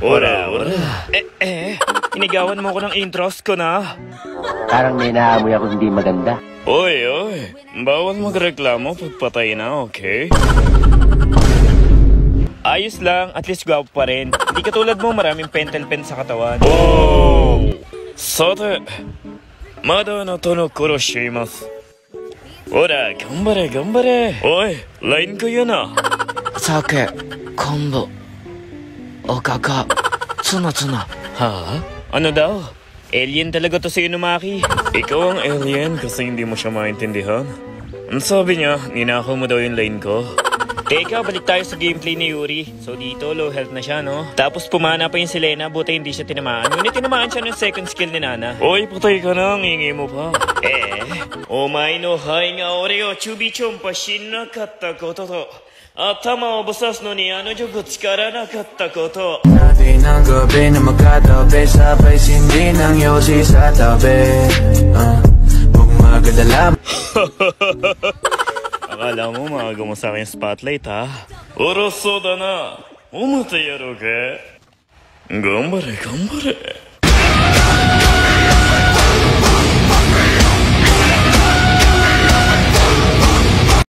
Ora. Inigawan mo ko ng intros ko na. Parang may naamoy ako hindi maganda. Oy. Bawal magreklamo pag patay na, okay? Ayos lang, at least gwapo pa rin. Hindi katulad mo maraming pentel pen sa katawan. Oh! Sate, mada anata no koro shimasu. Ora, gambare. Oy, line ko yun ah. Sake, kombo, okaka, tsuna. Ha? Ano daw? Alien talaga to si Inumaki. Ikaw ang alien kasi hindi mo siya maintindihan. Ang sabi niya, ninakaw mo daw yung line ko. Teka, balik tayo sa gameplay ni Yuri. So dito, low health na siya, no? Tapos pumana pa yung Selena, buti hindi siya tinamaan. Ngunit tinamaan siya ng second skill ni Nana. Oy, patay ka na, ngingi mo pa. Omae no hai ga ore o chubi-chompa shinakatta koto to. Atama o busas no ni ano jogo tsukaranatta koto. Natin ang gabi na magkatabi, sabay sindi ng yosi sa tabi. Huwag magadala. Akala mo maaga mo sa akin spotlight, ha? Oroso da na. Umute yaro ka? Gambare.